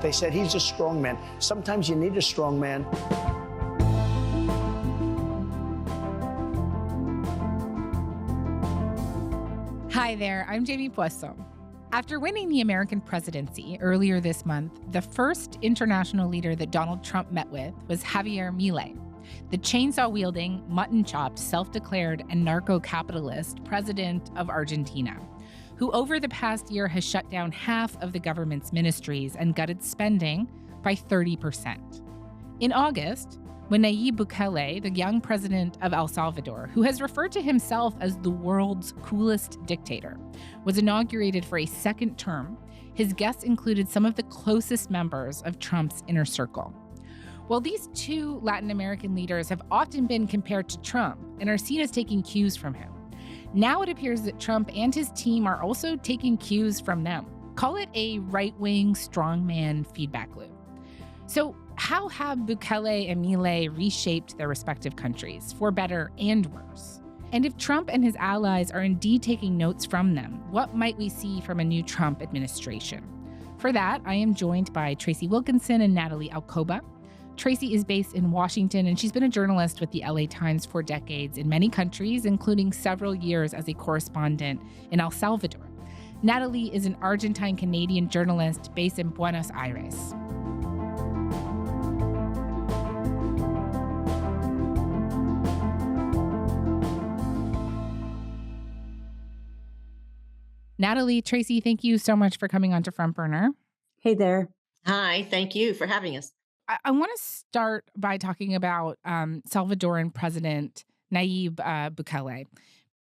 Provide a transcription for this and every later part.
They said he's a strongman. Sometimes you need a strongman. Hi there, I'm Jamie Poisson. After winning the American presidency earlier this month, the first international leader that Donald Trump met with was Javier Milei, the chainsaw-wielding, mutton-chopped, self-declared anarcho-capitalist president of Argentina, who over the past year has shut down half of the government's ministries and gutted spending by 30%. In August, when Nayib Bukele, the young president of El Salvador, who has referred to himself as the world's coolest dictator, was inaugurated for a second term, his guests included some of the closest members of Trump's inner circle. Well, these two Latin American leaders have often been compared to Trump and are seen as taking cues from him. Now it appears that Trump and his team are also taking cues from them. Call it a right-wing strongman feedback loop. So how have Bukele and Milei reshaped their respective countries, for better and worse? And if Trump and his allies are indeed taking notes from them, what might we see from a new Trump administration? For that, I am joined by Tracy Wilkinson and Natalie Alcoba. Tracy is based in Washington, and she's been a journalist with the LA Times for decades in many countries, including several years as a correspondent in El Salvador. Natalie is an Argentine-Canadian journalist based in Buenos Aires. Natalie, Tracy, thank you so much for coming on to Front Burner. Hey there. Hi, thank you for having us. I want to start by talking about Salvadoran President Nayib Bukele.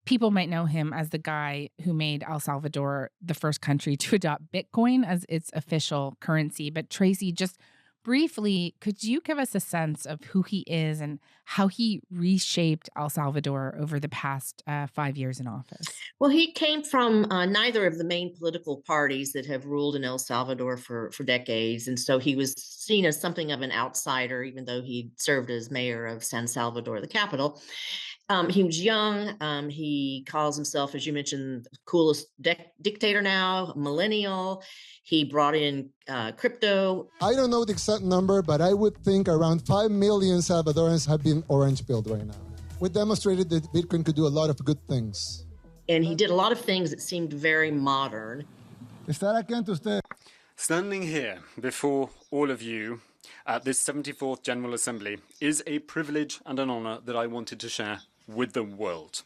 People might know him as the guy who made El Salvador the first country to adopt Bitcoin as its official currency. But Tracy, just briefly, could you give us a sense of who he is and how he reshaped El Salvador over the past 5 years in office? Well, he came from neither of the main political parties that have ruled in El Salvador for decades. And so he was seen as something of an outsider, even though he served as mayor of San Salvador, the capital. He was young. He calls himself, as you mentioned, the coolest dictator now, millennial. He brought in crypto. I don't know the exact number, but I would think around 5 million Salvadorans have been orange-pilled right now. We demonstrated that Bitcoin could do a lot of good things. And he did a lot of things that seemed very modern. Estar aquí ante usted. Standing here before all of you at this 74th General Assembly is a privilege and an honor that I wanted to share with the world.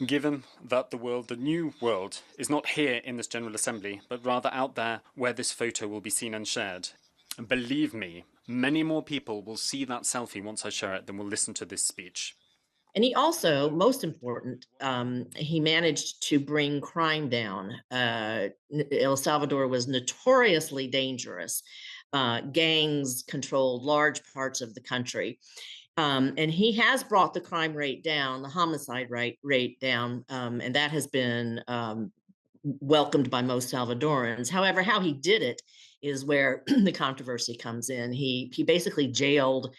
Given that the new world, is not here in this General Assembly, but rather out there where this photo will be seen and shared. Believe me, many more people will see that selfie once I share it than will listen to this speech. And he also, most important, he managed to bring crime down. El Salvador was notoriously dangerous. Gangs controlled large parts of the country. And he has brought the crime rate down, the homicide rate down, and that has been welcomed by most Salvadorans. However, how he did it is where the controversy comes in. He basically jailed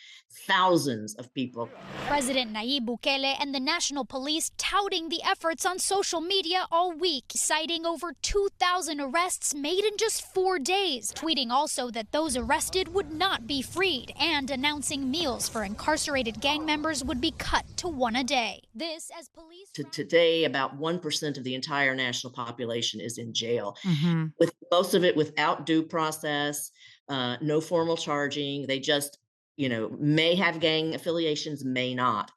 thousands of people. President Nayib Bukele and the National Police touting the efforts on social media all week, citing over 2,000 arrests made in just 4 days, tweeting also that those arrested would not be freed, and announcing meals for incarcerated gang members would be cut to one a day. This as police... Today, about 1% of the entire national population is in jail, with most of it without due process, no formal charging. They just may have gang affiliations, may not.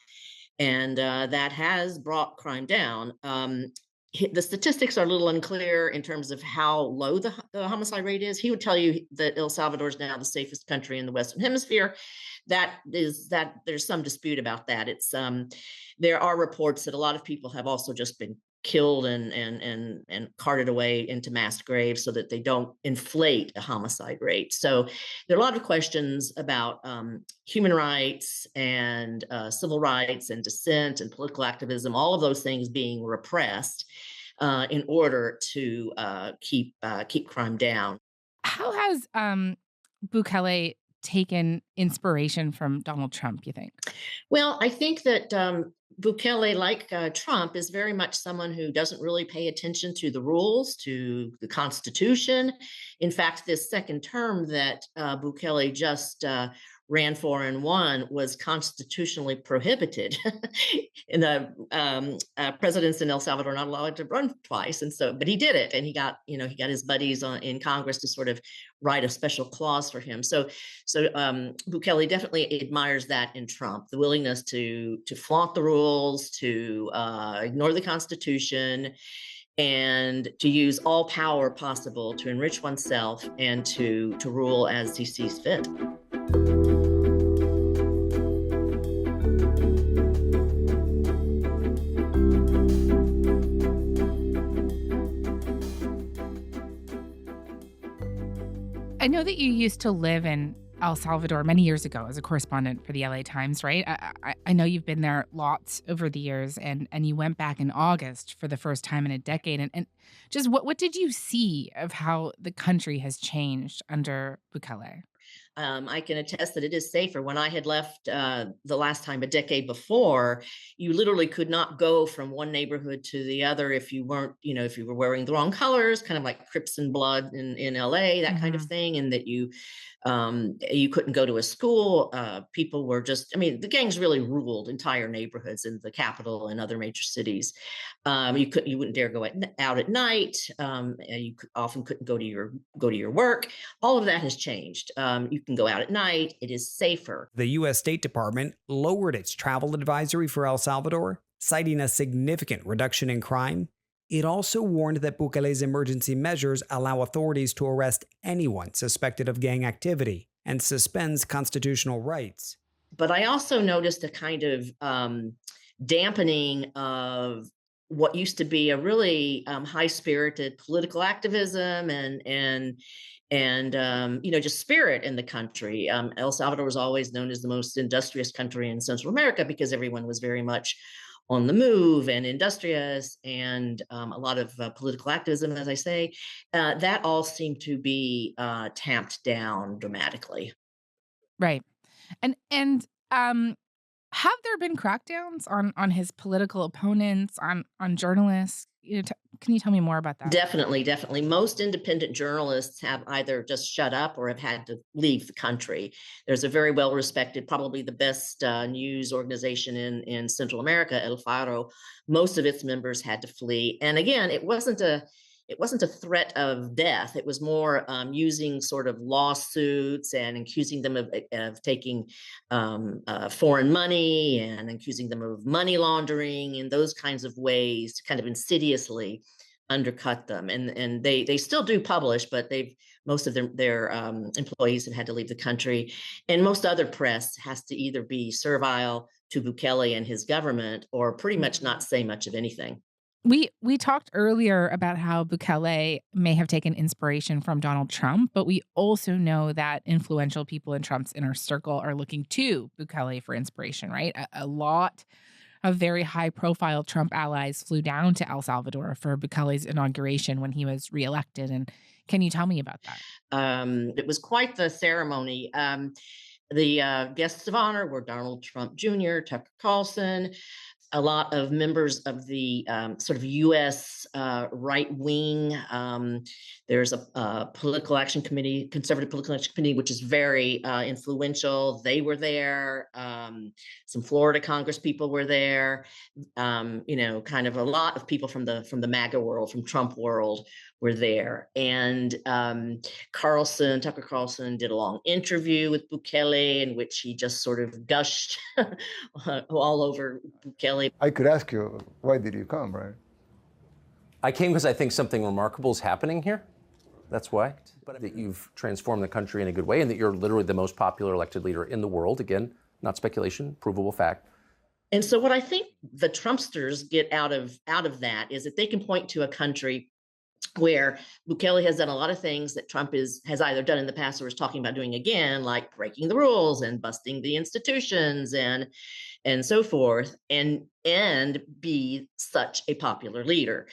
And that has brought crime down. The statistics are a little unclear in terms of how low the homicide rate is. He would tell you that El Salvador is now the safest country in the Western Hemisphere. There's some dispute about that. There are reports that a lot of people have also just been killed and carted away into mass graves so that they don't inflate a homicide rate. So there are a lot of questions about human rights and civil rights and dissent and political activism, all of those things being repressed in order to keep crime down. How has Bukele taken inspiration from Donald Trump, you think? Well, I think that Bukele, like Trump, is very much someone who doesn't really pay attention to the rules, to the Constitution. In fact, this second term that Bukele just ran for and won was constitutionally prohibited. In the presidents in El Salvador are not allowed to run twice, and so, but he did it, and he got his buddies in Congress to sort of write a special clause for him. So Bukele definitely admires that in Trump, the willingness to flaunt the rules, to ignore the Constitution, and to use all power possible to enrich oneself and to rule as he sees fit. I know that you used to live in El Salvador many years ago as a correspondent for the LA Times, right? I know you've been there lots over the years, and you went back in August for the first time in a decade. And just what did you see of how the country has changed under Bukele? I can attest that it is safer. When I had left the last time, a decade before, you literally could not go from one neighborhood to the other if you weren't, if you were wearing the wrong colors, kind of like Crips and Blood in LA, that kind of thing, and that you couldn't go to a school. People were just, the gangs really ruled entire neighborhoods in the capital and other major cities. You wouldn't dare go out at night. You often couldn't go to your work. All of that has changed. You can go out at night. It is safer. The U.S. State Department lowered its travel advisory for El Salvador, citing a significant reduction in crime. It also warned that Bukele's emergency measures allow authorities to arrest anyone suspected of gang activity and suspends constitutional rights. But I also noticed a kind of dampening of what used to be a really high-spirited political activism and just spirit in the country. El Salvador was always known as the most industrious country in Central America because everyone was very much on the move and industrious, and a lot of political activism, as I say. That all seemed to be tamped down dramatically. Right. And have there been crackdowns on his political opponents, on journalists? Can you tell me more about that? Definitely. Most independent journalists have either just shut up or have had to leave the country. There's a very well-respected, probably the best news organization in Central America, El Faro. Most of its members had to flee. And again, it wasn't a threat of death. It was more using sort of lawsuits and accusing them of taking foreign money and accusing them of money laundering and those kinds of ways to kind of insidiously undercut them. And they still do publish, but most of their employees have had to leave the country. And most other press has to either be servile to Bukele and his government or pretty much not say much of anything. We talked earlier about how Bukele may have taken inspiration from Donald Trump, but we also know that influential people in Trump's inner circle are looking to Bukele for inspiration, right? A lot of very high-profile Trump allies flew down to El Salvador for Bukele's inauguration when he was reelected. And can you tell me about that? It was quite the ceremony. The guests of honor were Donald Trump Jr., Tucker Carlson, a lot of members of the sort of U.S. right wing. There's a political action committee, conservative political action committee, which is very influential. They were there. Some Florida Congress people were there. Kind of a lot of people from the MAGA world, from Trump world, were there. And Tucker Carlson did a long interview with Bukele in which he just sort of gushed all over Bukele. I could ask you, why did you come, right? I came because I think something remarkable is happening here. That's why. But that you've transformed the country in a good way and that you're literally the most popular elected leader in the world. Again, not speculation, provable fact. And so what I think the Trumpsters get out of that is that they can point to a country where Bukele has done a lot of things that Trump has either done in the past or is talking about doing again, like breaking the rules and busting the institutions and so forth, and be such a popular leader.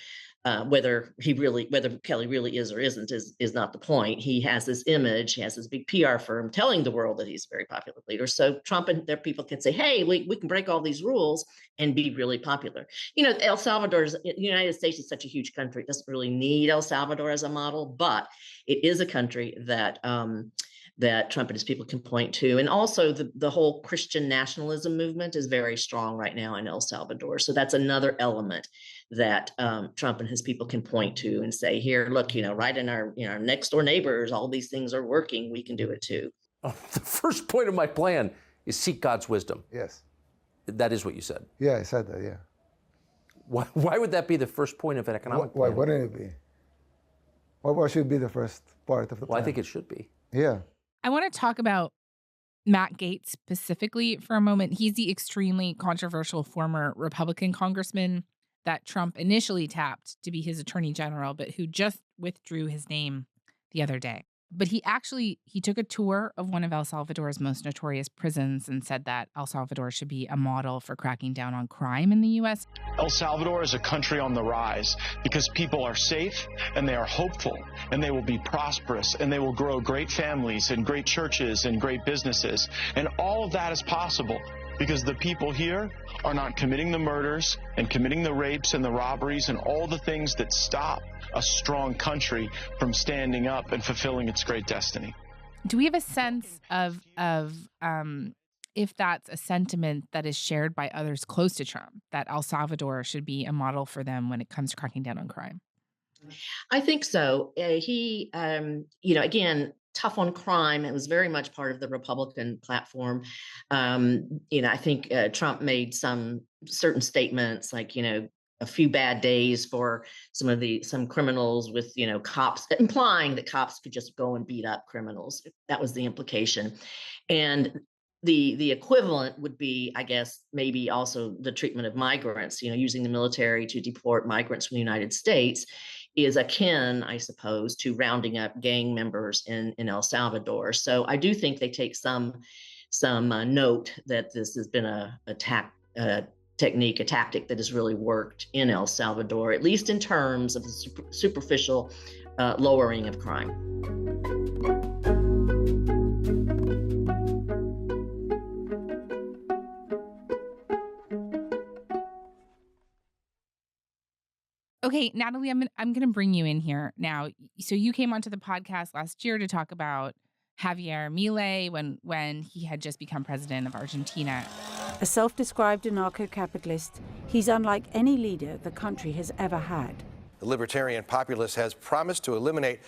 whether Bukele really is or isn't is not the point. He has this image, he has this big PR firm telling the world that he's a very popular leader. So Trump and their people can say, hey, we can break all these rules and be really popular. The United States is such a huge country. It doesn't really need El Salvador as a model, but it is a country that that Trump and his people can point to. And also the whole Christian nationalism movement is very strong right now in El Salvador. So that's another element that Trump and his people can point to and say, here, look, right in our next door neighbors, all these things are working. We can do it too. Oh, the first point of my plan is seek God's wisdom. Yes. That is what you said. Yeah, I said that, yeah. Why would that be the first point of an economic plan? Why wouldn't it be? What should be the first part of the plan? Well, I think it should be. Yeah. I want to talk about Matt Gaetz specifically for a moment. He's the extremely controversial former Republican congressman that Trump initially tapped to be his attorney general, but who just withdrew his name the other day. But he took a tour of one of El Salvador's most notorious prisons and said that El Salvador should be a model for cracking down on crime in the U.S. El Salvador is a country on the rise because people are safe and they are hopeful and they will be prosperous and they will grow great families and great churches and great businesses. And all of that is possible because the people here are not committing the murders and committing the rapes and the robberies and all the things that stop a strong country from standing up and fulfilling its great destiny. Do we have a sense of if that's a sentiment that is shared by others close to Trump, that El Salvador should be a model for them when it comes to cracking down on crime? I think so. He, again, tough on crime. It was very much part of the Republican platform. I think Trump made some certain statements like, a few bad days for some criminals with, cops, implying that cops could just go and beat up criminals. That was the implication. And the equivalent would be, I guess, maybe also the treatment of migrants, using the military to deport migrants from the United States is akin, I suppose, to rounding up gang members in El Salvador. So I do think they take some note that this has been a tactic that has really worked in El Salvador, at least in terms of the superficial lowering of crime. Okay, Natalie, I'm going to bring you in here now. So you came onto the podcast last year to talk about Javier Milei when he had just become president of Argentina. A self-described anarcho-capitalist, he's unlike any leader the country has ever had. The libertarian populist has promised to eliminate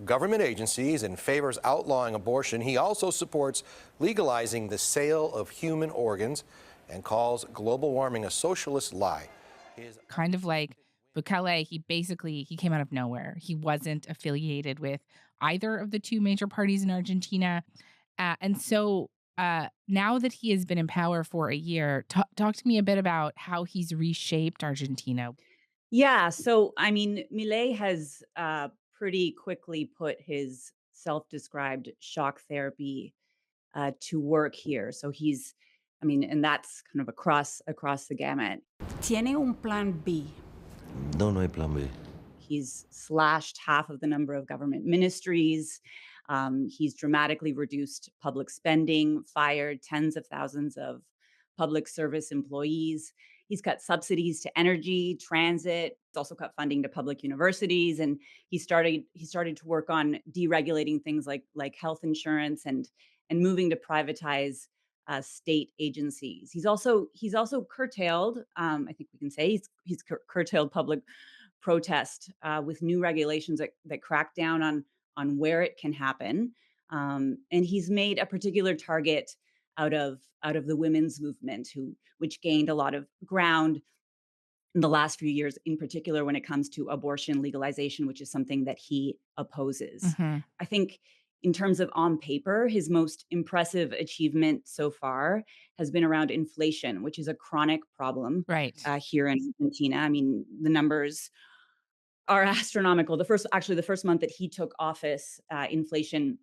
government agencies and favors outlawing abortion. He also supports legalizing the sale of human organs and calls global warming a socialist lie. Kind of like Bukele, he came out of nowhere. He wasn't affiliated with either of the two major parties in Argentina. And so now that he has been in power for a year, talk to me a bit about how he's reshaped Argentina. Yeah, so, Milei has pretty quickly put his self-described shock therapy to work here. So and that's kind of across the gamut. Tiene un plan B. No hay plan B. He's slashed half of the number of government ministries. He's dramatically reduced public spending, fired tens of thousands of public service employees. He's cut subsidies to energy, transit. He's also cut funding to public universities. And he started to work on deregulating things like health insurance and moving to privatize state agencies. He's also curtailed, I think we can say he's curtailed public protest with new regulations that crack down on where it can happen. And he's made a particular target out of the women's movement, which gained a lot of ground in the last few years, in particular when it comes to abortion legalization, which is something that he opposes. Mm-hmm. I think in terms of on paper, his most impressive achievement so far has been around inflation, which is a chronic problem here in Argentina. The numbers are astronomical. The first month that he took office, inflation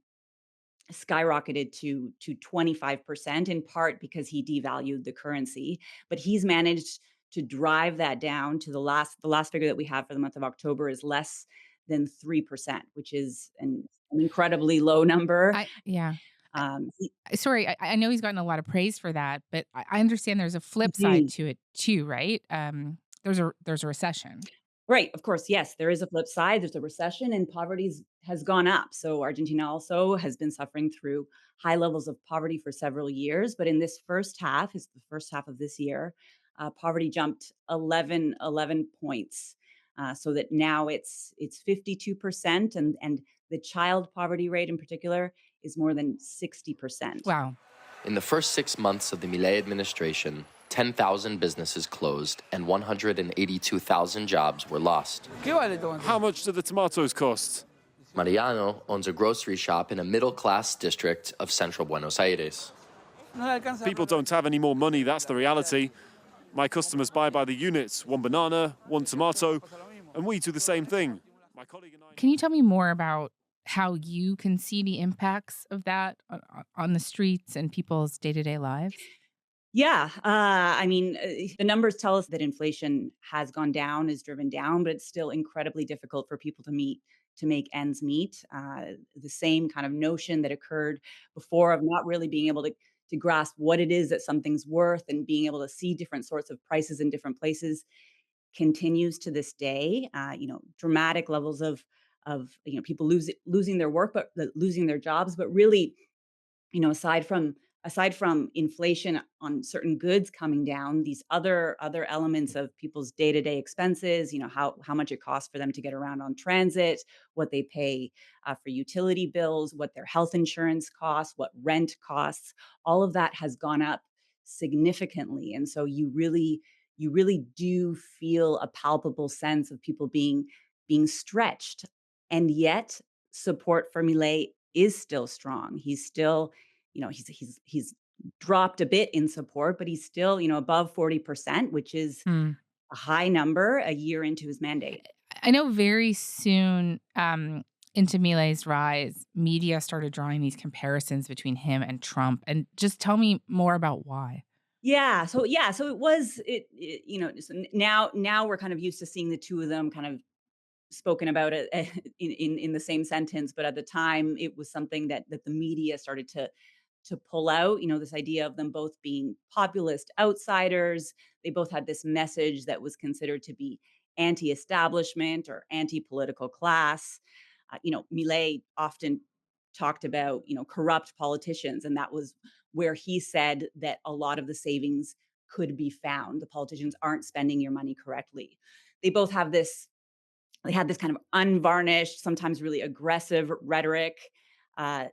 skyrocketed to 25%, in part because he devalued the currency. But he's managed drive that down to the last figure that we have for the month of October is less than 3%, which is an incredibly low number. Sorry, I know he's gotten a lot of praise for that, but I understand there's a flip side to it too, right? There's a recession. Right. Of course. Yes, there is a flip side. There's a recession and poverty has gone up. So Argentina also has been suffering through high levels of poverty for several years. But in this first half, is the first half of this year, poverty jumped 11 points. So that now it's 52%. And the child poverty rate in particular is more than 60%. Wow. In the first 6 months of the Milei administration, 10,000 businesses closed and 182,000 jobs were lost. How much do the tomatoes cost? Mariano owns a grocery shop in a middle-class district of central Buenos Aires. People don't have any more money, that's the reality. My customers buy by the units, one banana, one tomato, and we do the same thing. My colleague and I... Can you tell me more about how you can see the impacts of that on the streets and people's day-to-day lives? Yeah. The numbers tell us that inflation has gone down, is driven down, but it's still incredibly difficult for people to make ends meet. The same kind of notion that occurred before of not really being able to grasp what it is that something's worth and being able to see different sorts of prices in different places continues to this day. Dramatic levels of people losing their work, but losing their jobs, but really, aside from inflation on certain goods coming down, these other elements of people's day-to-day expenses, how much it costs for them to get around on transit, what they pay for utility bills, what their health insurance costs, what rent costs, all of that has gone up significantly. And so you really do feel a palpable sense of people being stretched. And yet support for Milei is still strong. He's still, he's dropped a bit in support, but he's still, above 40%, which is a high number a year into his mandate. I know very soon into Milei's rise, media started drawing these comparisons between him and Trump. And just tell me more about why. So now we're kind of used to seeing the two of them kind of spoken about it in the same sentence, but at the time it was something that the media started to pull out, this idea of them both being populist outsiders. They both had this message that was considered to be anti-establishment or anti-political class. Milei often talked about, corrupt politicians, and that was where he said that a lot of the savings could be found. The politicians aren't spending your money correctly. They both have this. They had this kind of unvarnished, sometimes really aggressive rhetoric.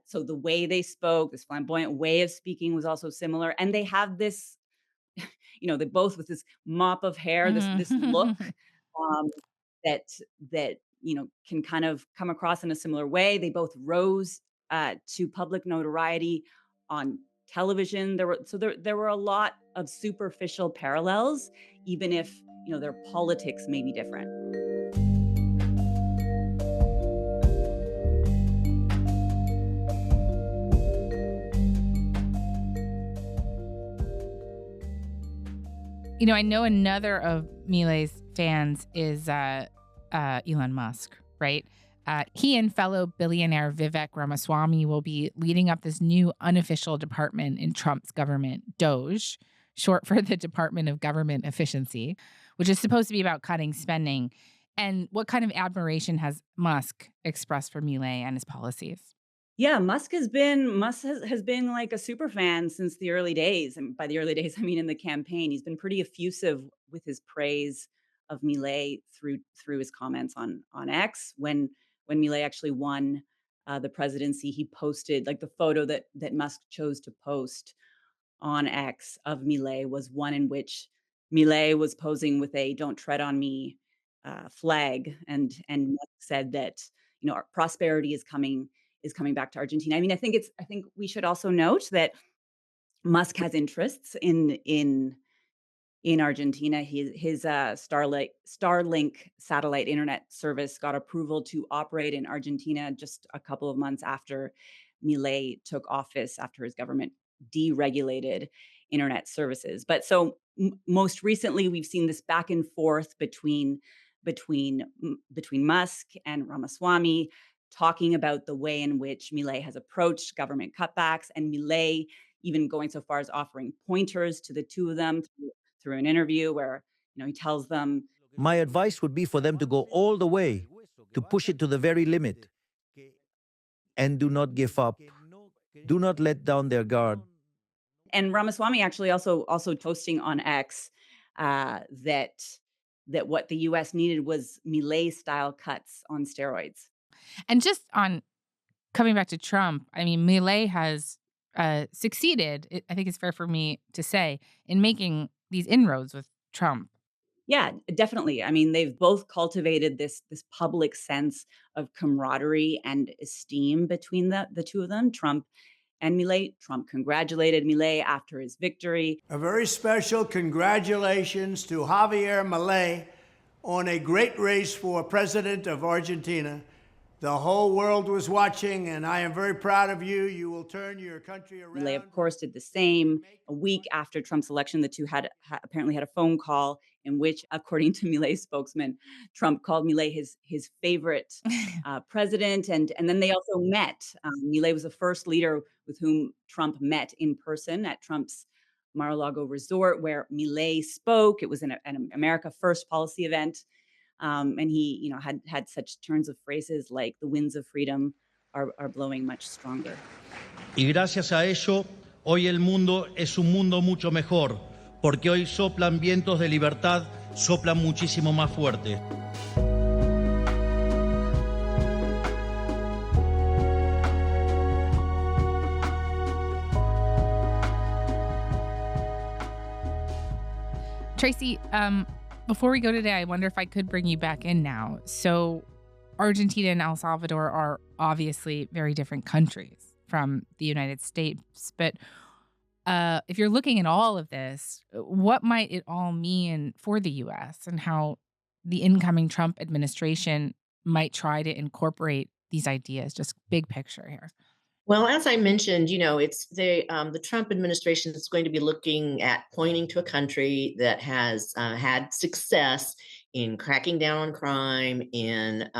So the way they spoke, this flamboyant way of speaking was also similar. And they have this, they both with this mop of hair, this look that can kind of come across in a similar way. They both rose to public notoriety on television. There were a lot of superficial parallels, even if, their politics may be different. I know another of Milei's fans is Elon Musk, right? He and fellow billionaire Vivek Ramaswamy will be leading up this new unofficial department in Trump's government, DOGE, short for the Department of Government Efficiency, which is supposed to be about cutting spending. And what kind of admiration has Musk expressed for Milei and his policies? Yeah, Musk has been like a super fan since the early days. And by the early days, I mean in the campaign. He's been pretty effusive with his praise of Milei through his comments on X. When Milei actually won the presidency, he posted like the photo that Musk chose to post on X of Milei was one in which Milei was posing with a "Don't tread on me" flag, and Musk said that our prosperity is coming back to Argentina. I mean, I think we should also note that Musk has interests in Argentina. His Starlink satellite internet service got approval to operate in Argentina just a couple of months after Milei took office, after his government deregulated internet services. But so most recently, we've seen this back and forth between Musk and Ramaswamy, talking about the way in which Milei has approached government cutbacks, and Milei even going so far as offering pointers to the two of them through an interview where he tells them, my advice would be for them to go all the way, to push it to the very limit, and do not give up. Do not let down their guard. And Ramaswamy actually also posting on X that what the U.S. needed was Milei-style cuts on steroids. And just on coming back to Trump, I mean, Milei has succeeded, I think it's fair for me to say, in making these inroads with Trump. Yeah, definitely. I mean, they've both cultivated this public sense of camaraderie and esteem between the two of them, Trump and Milei. Trump congratulated Milei after his victory. A very special congratulations to Javier Milei on a great race for president of Argentina. The whole world was watching, and I am very proud of you. You will turn your country around. Milei, of course, did the same. A week after Trump's election, the two apparently had a phone call in which, according to Milei's spokesman, Trump called Milei his favorite president. And then they also met. Milei was the first leader with whom Trump met in person at Trump's Mar-a-Lago resort, where Milei spoke. It was an America First policy event. And he, had such turns of phrases like the winds of freedom are blowing much stronger. Y gracias a ello, hoy el mundo es un mundo mucho mejor, porque hoy soplan vientos de libertad, soplan muchísimo más fuerte. Tracy, before we go today, I wonder if I could bring you back in now. So Argentina and El Salvador are obviously very different countries from the United States. But if you're looking at all of this, what might it all mean for the U.S. and how the incoming Trump administration might try to incorporate these ideas? Just big picture here. Well, as I mentioned, it's the Trump administration is going to be looking at pointing to a country that has had success in cracking down on crime, in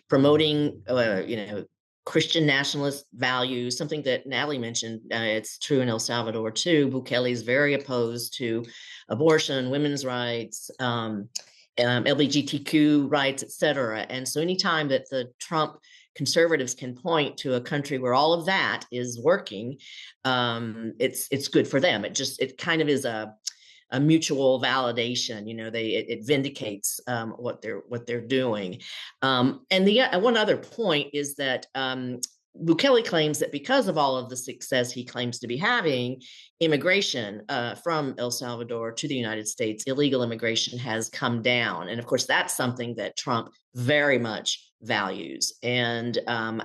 promoting, Christian nationalist values, something that Natalie mentioned. It's true in El Salvador, too. Bukele is very opposed to abortion, women's rights, LGBTQ rights, et cetera. And so anytime that the Trump conservatives can point to a country where all of that is working, it's good for them. It kind of is a mutual validation. It vindicates what they're doing. And the one other point is that Bukele claims that because of all of the success he claims to be having, immigration from El Salvador to the United States, illegal immigration has come down. And of course, that's something that Trump very much values. And I'm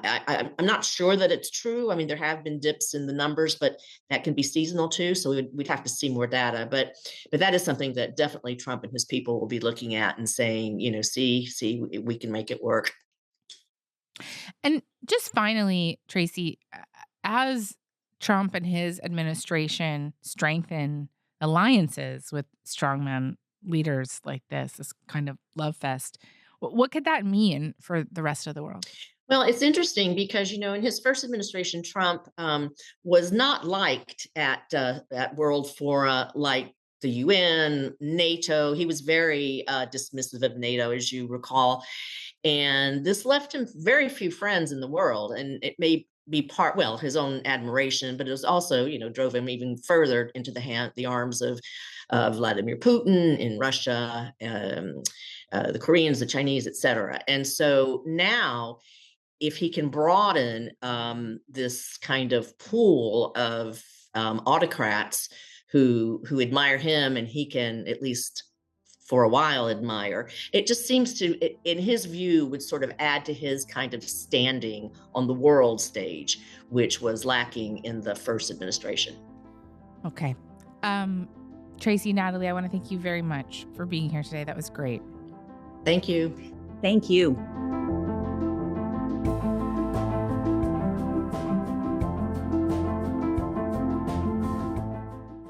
not sure that it's true. I mean, there have been dips in the numbers, but that can be seasonal too. So we'd have to see more data. But that is something that definitely Trump and his people will be looking at and saying, see, we can make it work. And just finally, Tracy, as Trump and his administration strengthen alliances with strongman leaders like this kind of love fest, what could that mean for the rest of the world? Well, it's interesting because, in his first administration, Trump was not liked at World Fora like the UN, NATO. He was very dismissive of NATO, as you recall. And this left him very few friends in the world. And it may be his own admiration, but it was also, drove him even further into the arms of Vladimir Putin in Russia, the Koreans, the Chinese, et cetera. And so now, if he can broaden this kind of pool of autocrats who admire him, and he can at least for a while admire, it just seems to, in his view, would sort of add to his kind of standing on the world stage, which was lacking in the first administration. Okay. Tracy, Natalie, I want to thank you very much for being here today. That was great. Thank you. Thank you.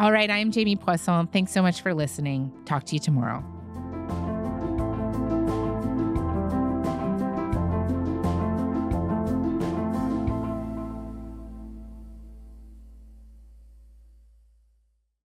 All right, I am Jamie Poisson. Thanks so much for listening. Talk to you tomorrow.